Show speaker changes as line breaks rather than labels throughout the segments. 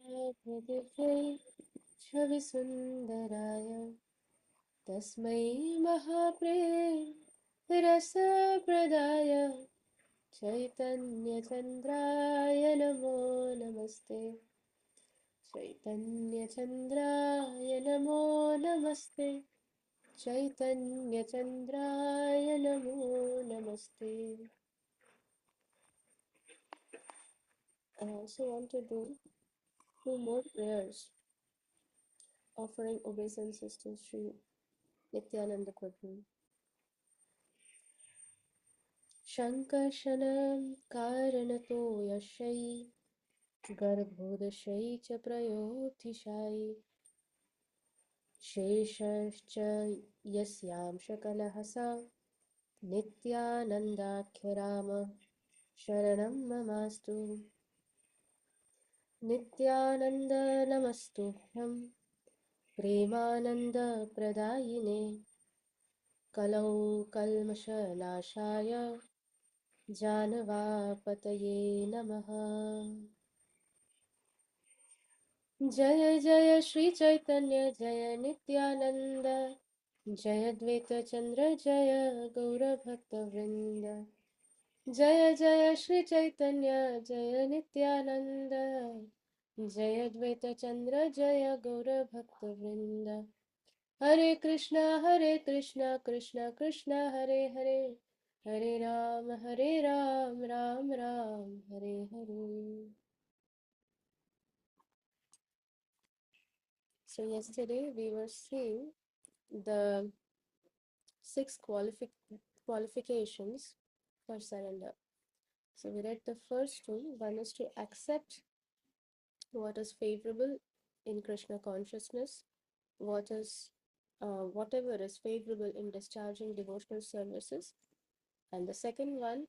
पृथिव्यै छविसुन्दराय तस्मै महाप्रेरसप्रदाय चैतन्यचन्द्राय नमो नमस्ते चैतन्यचन्द्राय नमो नमस्ते चैतन्यचन्द्राय नमो नमस्ते. I also want to do two more prayers offering obeisances to Sri Nityananda Prabhu. Shankarshanam Karanato Yashai Garbhodashai Cha Prayotishai Sheshascha Yasyam Shakalahasa Nityanandakhyarama Sharanam Mamastu Nityananda Namastubhyam Premananda Pradayine Kalau Kalmashanashaya Janavapataye Namaha. Jaya Jaya Shri Chaitanya Jaya Nityananda Jaya Dvaita Chandra Jaya Gaura Bhakta Vrinda Jaya Jaya Shri Chaitanya Jaya Nityananda Jaya Dvaita Chandra Jaya Gaura Bhakta Vrinda Hare Krishna Krishna Krishna Hare Hare Hare Ram Ram Ram Hare Hare. So yesterday we were seeing the six qualifications for surrender. So we read the first two. One is to accept what is favorable in Krishna consciousness, whatever is favorable in discharging devotional services, and the second one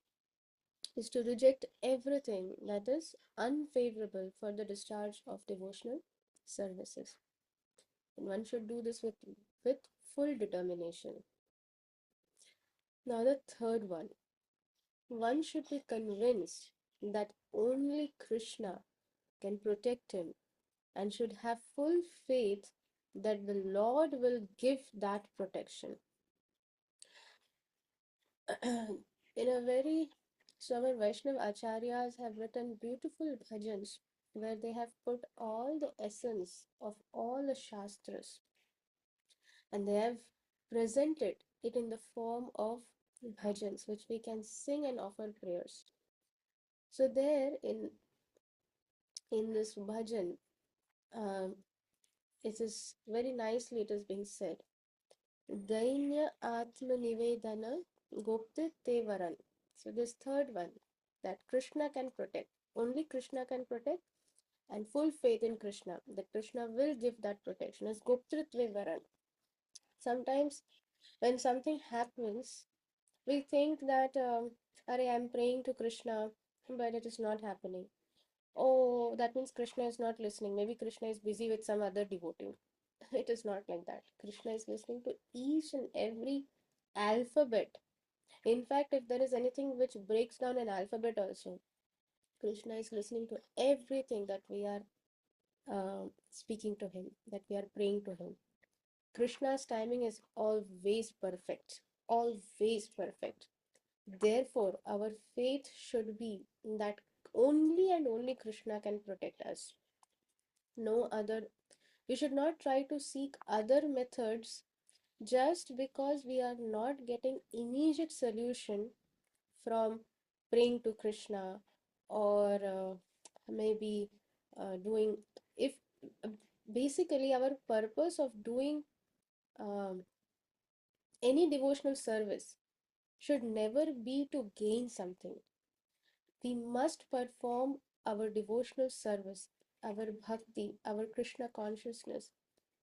is to reject everything that is unfavorable for the discharge of devotional services. And one should do this with full determination. Now the third one should be convinced that only Krishna can protect him and should have full faith that the Lord will give that protection. In a very, so our Vaishnava Acharyas have written beautiful bhajans where they have put all the essence of all the Shastras and they have presented it in the form of bhajans which we can sing and offer prayers. So there in this bhajan, it is very nicely it is being said. Dainya Atma Nivedana Gopte Tevaran. So this third one, that Krishna can protect. Only Krishna can protect, and full faith in Krishna, that Krishna will give that protection as Goptritve Varan. Sometimes when something happens, we think that I'm praying to Krishna, but it is not happening. Oh, that means Krishna is not listening. Maybe Krishna is busy with some other devotee. It is not like that. Krishna is listening to each and every alphabet. In fact, if there is anything which breaks down an alphabet also, Krishna is listening to everything that we are speaking to him, that we are praying to him. Krishna's timing is always perfect. Always perfect. Therefore, our faith should be that only and only Krishna can protect us. No other. We should not try to seek other methods just because we are not getting immediate solution from praying to Krishna or maybe doing, if basically our purpose of doing um, any devotional service should never be to gain something. We must perform our devotional service, our bhakti, our Krishna consciousness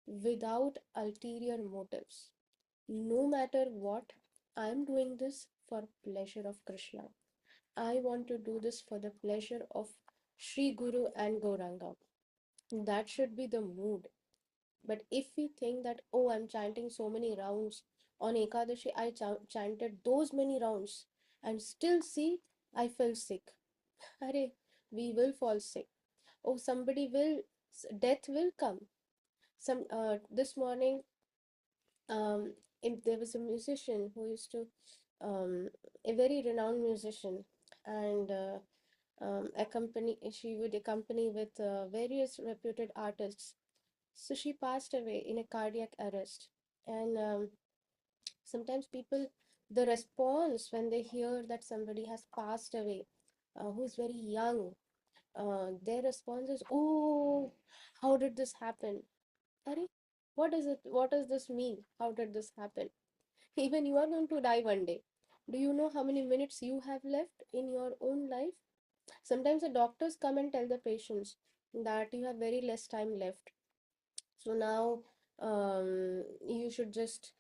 without ulterior motives. No matter what, I am doing this for pleasure of Krishna. I want to do this for the pleasure of Sri Guru and Gauranga. That should be the mood. But if we think that, oh, I'm chanting so many rounds, on Ekadashi I chanted those many rounds, and still see, I fell sick. Arey, we will fall sick. Oh, somebody will Death will come. This morning, there was a musician who used to, a very renowned musician, and she would accompany with various reputed artists. So she passed away in a cardiac arrest. And sometimes people, the response when they hear that somebody has passed away, who is very young, their response is, "Oh, how did this happen? Arey, what is it? What does this mean? How did this happen? Even you are going to die one day. Do you know how many minutes you have left in your own life?" Sometimes the doctors come and tell the patients that you have very less time left. So now you should just,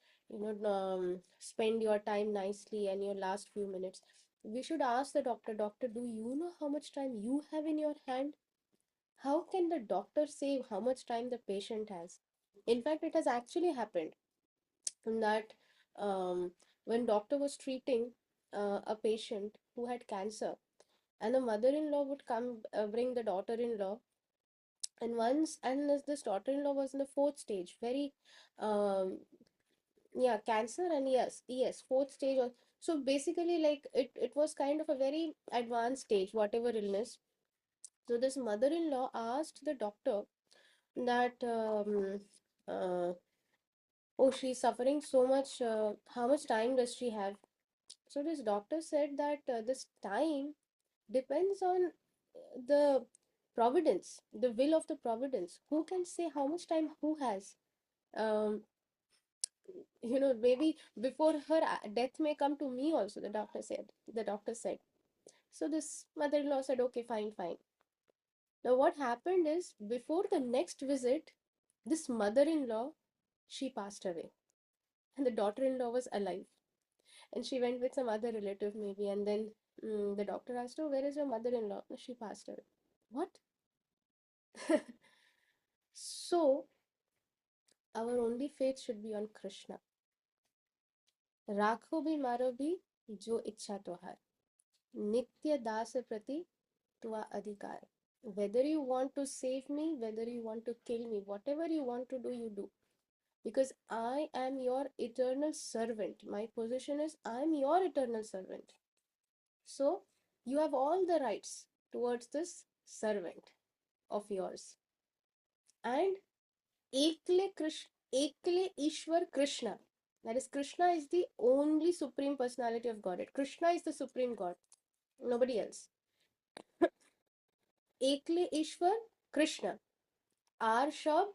spend your time nicely and your last few minutes. We should ask the doctor, "Doctor, do you know how much time you have in your hand?" How can the doctor say how much time the patient has? In fact, it has actually happened that um, when doctor was treating a patient who had cancer, and the mother-in-law would come, bring the daughter-in-law, and as this daughter-in-law was in the fourth stage, very um, yeah, cancer, and yes, fourth stage. So basically, like, it was kind of a very advanced stage, whatever illness. So this mother-in-law asked the doctor that, oh, she's suffering so much, how much time does she have? So this doctor said that this time depends on the providence, the will of the providence. Who can say how much time who has? Um, Maybe before her death may come to me also, the doctor said. The doctor said. So this mother-in-law said, "Okay, fine, fine." Now what happened is, before the next visit, this mother-in-law, she passed away, and the daughter-in-law was alive. And she went with some other relative maybe, and then the doctor asked her, "Where is your mother-in-law?" She passed away. What? So our only faith should be on Krishna. राखो भी मारो भी जो इच्छा तोहार, नित्य दास प्रति tua adhikar. Whether you want to save me, whether you want to kill me, whatever you want to do, you do. Because I am your eternal servant. My position is I am your eternal servant. So you have all the rights towards this servant of yours. And Ekle Ishwar Krishna. That is, Krishna is the only supreme personality of Godhead. Krishna is the supreme God. Nobody else. Ekle Ishwar Krishna. Arshab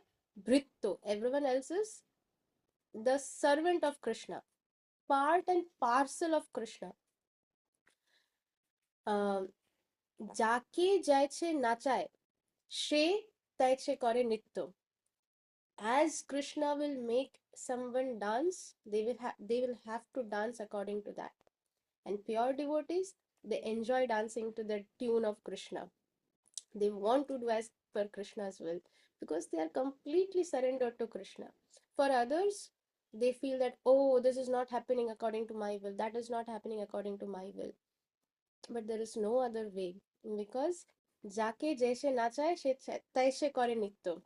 Britto. Everyone else is the servant of Krishna. Part and parcel of Krishna. Jake jaiche nachaye. She taiche kore nitto. As Krishna will make someone dance, they will have to dance according to that. And pure devotees, they enjoy dancing to the tune of Krishna. They want to do as per Krishna's will, because they are completely surrendered to Krishna. For others, they feel that, oh, this is not happening according to my will, that is not happening according to my will. But there is no other way, because Jake jaise nachaye she taise kore nitto.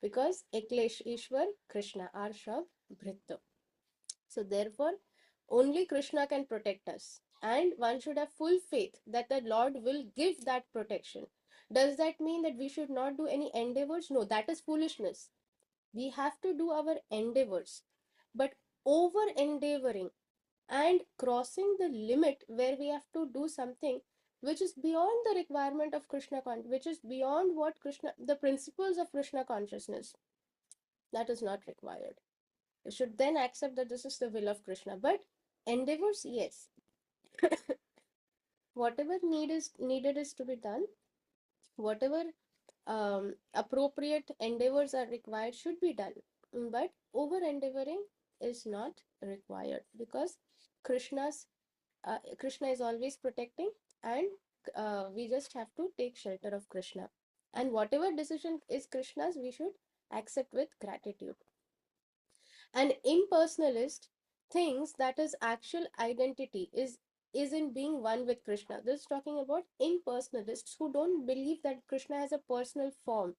Because Eklesh Ishwar Krishna Arshab Bhritto. So therefore, only Krishna can protect us. And one should have full faith that the Lord will give that protection. Does that mean that we should not do any endeavors? No, that is foolishness. We have to do our endeavors. But over endeavoring and crossing the limit where we have to do something which is beyond the requirement of Krishna, which is beyond what Krishna, the principles of Krishna consciousness, that is not required. You should then accept that this is the will of Krishna. But endeavors, yes. Whatever needed is to be done. Whatever appropriate endeavors are required should be done. But over endeavoring is not required, because Krishna is always protecting, and we just have to take shelter of Krishna. And whatever decision is Krishna's, we should accept with gratitude. An impersonalist thinks that his actual identity is in being one with Krishna. This is talking about impersonalists who don't believe that Krishna has a personal form.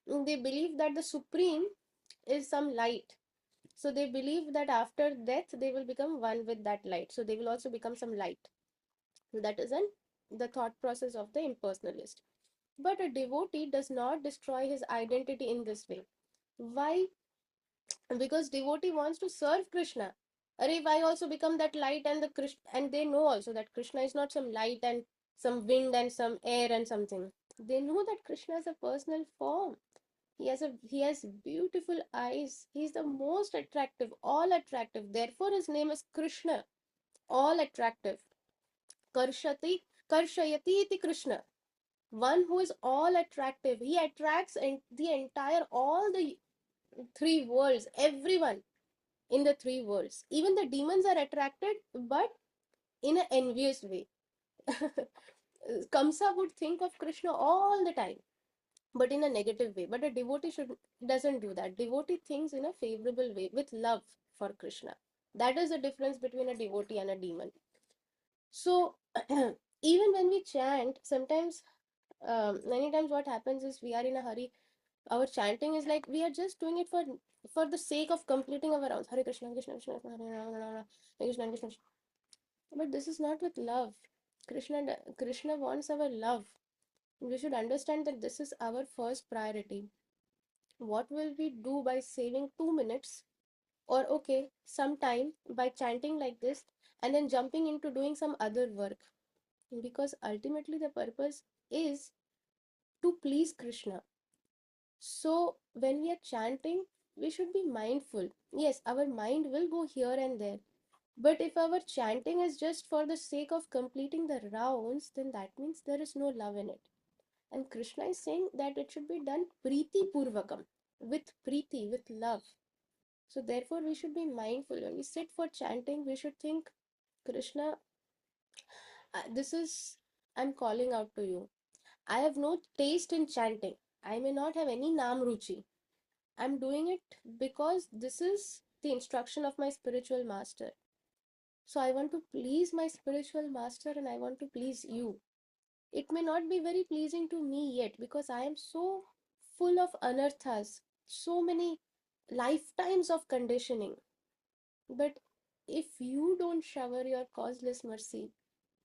They believe that the Supreme is some light. So they believe that after death they will become one with that light. So they will also become some light. So that is the thought process of the impersonalist. But a devotee does not destroy his identity in this way. Why? Because devotee wants to serve Krishna. Arey, why also become that light and the Krishna? And they know also that Krishna is not some light and some wind and some air and something. They know that Krishna is a personal form. He has beautiful eyes. He's the most attractive, all attractive. Therefore, his name is Krishna, all attractive. Karshati, Karshayati iti Krishna. One who is all attractive. He attracts the entire, all the three worlds, everyone in the three worlds. Even the demons are attracted, but in an envious way. Kamsa would think of Krishna all the time, but in a negative way. But a devotee doesn't do that. Devotee thinks in a favorable way with love for Krishna. That is the difference between a devotee and a demon. So even when we chant, sometimes many times what happens is we are in a hurry. Our chanting is like we are just doing it for the sake of completing our rounds. Hare Krishna, Krishna Krishna, Hare Rama, Hare Rama, Hare Krishna, Krishna. But this is not with love. Krishna wants our love. We should understand that this is our first priority. What will we do by saving 2 minutes or okay, some time by chanting like this and then jumping into doing some other work? Because ultimately the purpose is to please Krishna. So when we are chanting, we should be mindful. Yes, our mind will go here and there. But if our chanting is just for the sake of completing the rounds, then that means there is no love in it. And Krishna is saying that it should be done priti purvakam, with priti, with love. So therefore we should be mindful. When we sit for chanting, we should think, Krishna, I'm calling out to you. I have no taste in chanting. I may not have any nam ruchi. I'm doing it because this is the instruction of my spiritual master. So I want to please my spiritual master and I want to please you. It may not be very pleasing to me yet because I am so full of anarthas, so many lifetimes of conditioning. But if you don't shower your causeless mercy,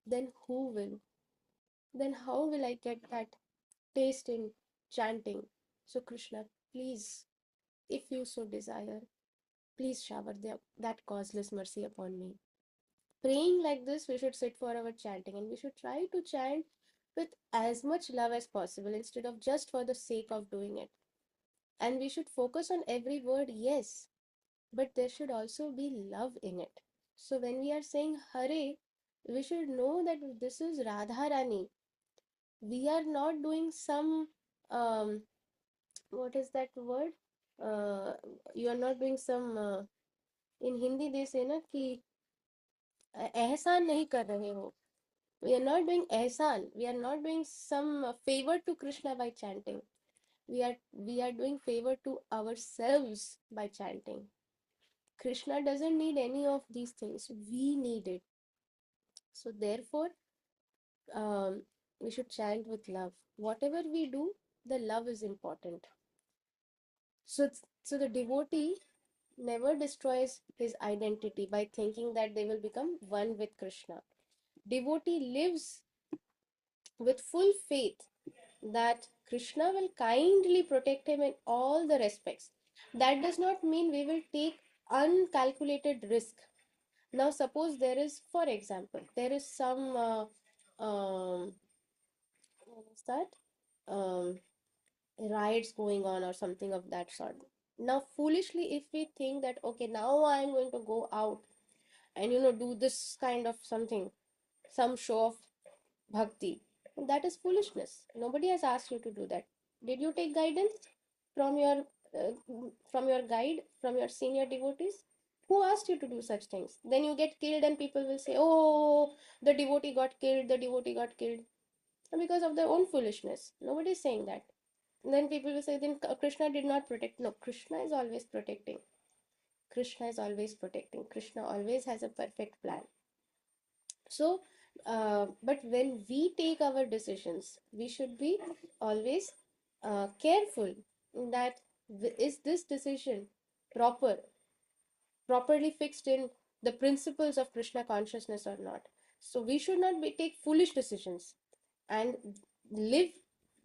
then who will? Then how will I get that taste in chanting? So, Krishna, please, if you so desire, please shower that causeless mercy upon me. Praying like this, we should sit for our chanting and we should try to chant with as much love as possible instead of just for the sake of doing it. And we should focus on every word, yes, but there should also be love in it. So when we are saying Hare, we should know that this is Radharani. We are not doing some, what is that word? Uh, you are not doing some, in Hindi they say na कि एहसान नहीं कर रहे हो. We are not doing ehsan. We are not doing some favor to Krishna by chanting. We are doing favor to ourselves by chanting. Krishna doesn't need any of these things. We need it. So therefore, um, we should chant with love. Whatever we do, the love is important. So the devotee never destroys his identity by thinking that they will become one with Krishna. Devotee lives with full faith that Krishna will kindly protect him in all the respects. That does not mean we will take uncalculated risk. Now, suppose there is, for example, there is some, what is that? Um, Riots going on or something of that sort. Now, foolishly, if we think that, okay, now I am going to go out and, do this kind of something, some show of bhakti. That is foolishness. Nobody has asked you to do that. Did you take guidance from uh, your guide, from your senior devotees? Who asked you to do such things? Then you get killed and people will say, oh, the devotee got killed, the devotee got killed. Because of their own foolishness. Nobody is saying that. Then people will say, then Krishna did not protect. No, Krishna is always protecting. Krishna is always protecting. Krishna always has a perfect plan. So, but when we take our decisions, we should be always careful that is this decision properly fixed in the principles of Krishna consciousness or not. So we should not take foolish decisions, and live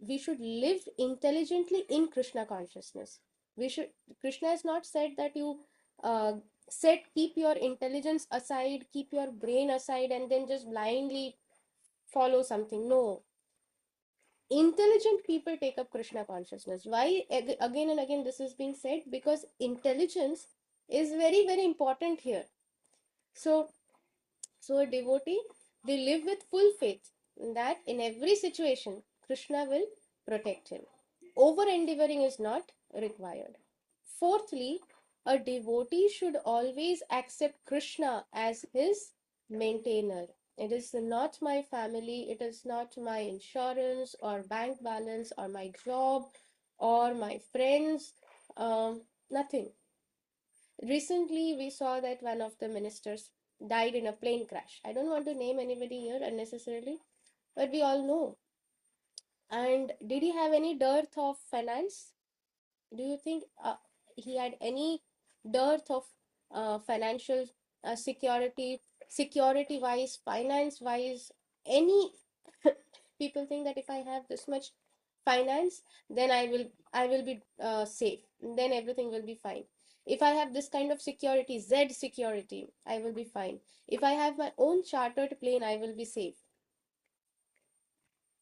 we should live intelligently in Krishna consciousness. We should Krishna has not said that you uh, keep your intelligence aside, keep your brain aside, and then just blindly follow something. No, intelligent people take up Krishna consciousness. Why again and again this is being said? Because intelligence is very, very important here. So a devotee, they live with full faith that in every situation Krishna will protect him. Over endeavoring is not required. Fourthly, a devotee should always accept Krishna as his maintainer. It is not my family, it is not my insurance or bank balance or my job or my friends, nothing. Recently, we saw that one of the ministers died in a plane crash. I don't want to name anybody here unnecessarily, but we all know. And did he have any dearth of finance? Do you think he had any dearth of financial security wise, finance wise? Any people think that if I have this much finance, then I will be safe. Then everything will be fine. If I have this kind of security, Z security, I will be fine. If I have my own chartered plane, I will be safe.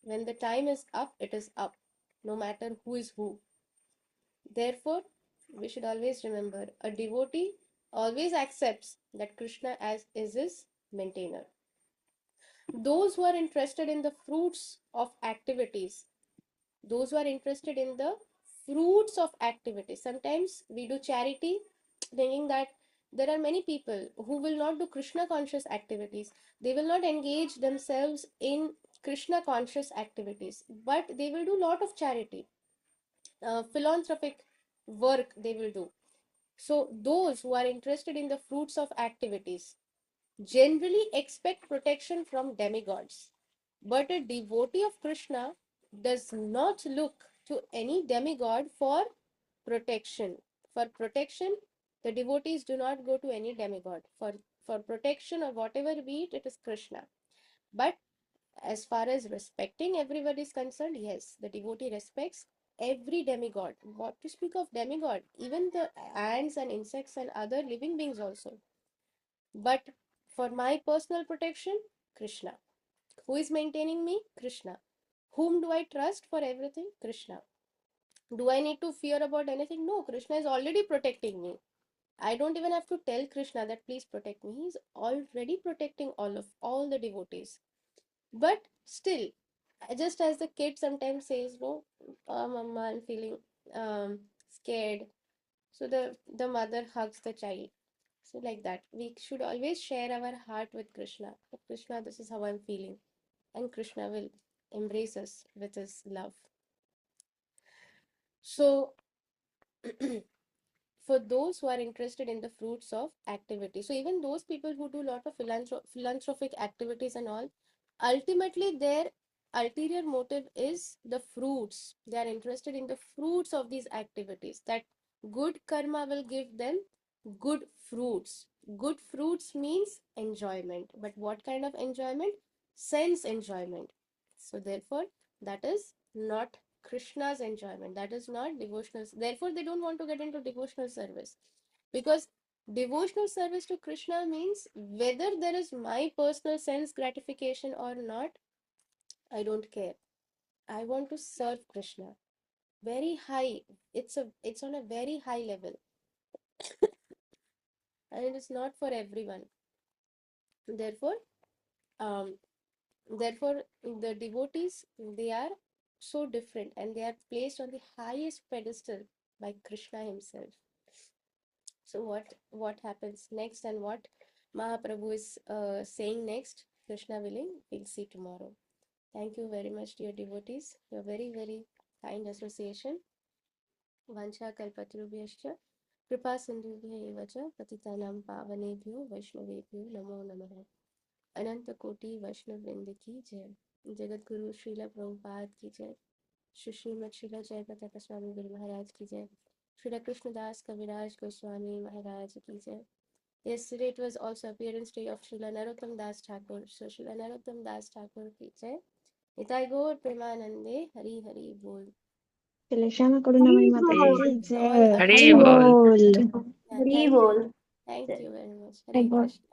When the time is up, it is up, no matter who is who. Therefore, we should always remember a devotee always accepts that Krishna as is his maintainer. Those who are interested in the fruits of activities, those who are interested in the fruits of activities, sometimes we do charity thinking that there are many people who will not do Krishna conscious activities. They will not engage themselves in Krishna conscious activities, but they will do lot of charity, philanthropic work they will do. So those who are interested in the fruits of activities generally expect protection from demigods. But a devotee of Krishna does not look to any demigod for protection. For protection, the devotees do not go to any demigod. For protection or whatever be it, it is Krishna. But as far as respecting everybody is concerned, yes, the devotee respects every demigod. What to speak of demigod? Even the ants and insects and other living beings also. But for my personal protection, Krishna. Who is maintaining me? Krishna. Whom do I trust for everything? Krishna. Do I need to fear about anything? No, Krishna is already protecting me. I don't even have to tell Krishna that please protect me. He's already protecting all the devotees. But still, just as the kid sometimes says, no, Mama, I'm feeling scared. So the mother hugs the child. So like that, we should always share our heart with Krishna. But Krishna, this is how I'm feeling. And Krishna will embrace us with his love. So for those who are interested in the fruits of activity, so even those people who do a lot of philanthropic activities and all, ultimately their ulterior motive is the fruits. They are interested in the fruits of these activities, that good karma will give them good fruits. Good fruits means enjoyment, but what kind of enjoyment? Sense enjoyment. So therefore that is not Krishna's enjoyment. That is not devotional. Therefore, they don't want to get into devotional service, because devotional service to Krishna means whether there is my personal sense gratification or not, I don't care. I want to serve Krishna. Very high. It's on a very high level, and it is not for everyone. Therefore, um, therefore the devotees, they are so different and they are placed on the highest pedestal by Krishna himself. So what happens next and what Mahaprabhu is saying next, Krishna willing, we'll see tomorrow. Thank you very much, dear devotees. Your very, very kind association. Vancha kalpatarubhyascha kripa sindhubhya eva cha patitanam pavanebhyo vaishnavebhyo namo namaha. अनंत कोटि वैष्णव वृंद की जय. जगत गुरु श्रीला प्रभुपाद की जय. Shushima Srila Jayapataka Swami Guru Maharaj ki jai. Srila Krishnadas Kaviraj Goswami Maharaj ki jai. Yesterday it was also appearance day of Srila Narottam Das Thakur. So Srila Narottam Das Thakur ki jai. Nitai Gaur Premanande Hari Hari Bol.
Shama Karunamai Mataji ki
All
jai.
Hari
Hari
Bol.
Bol.
yeah,
Hari Bol.
thank you very much. Hare Krishna.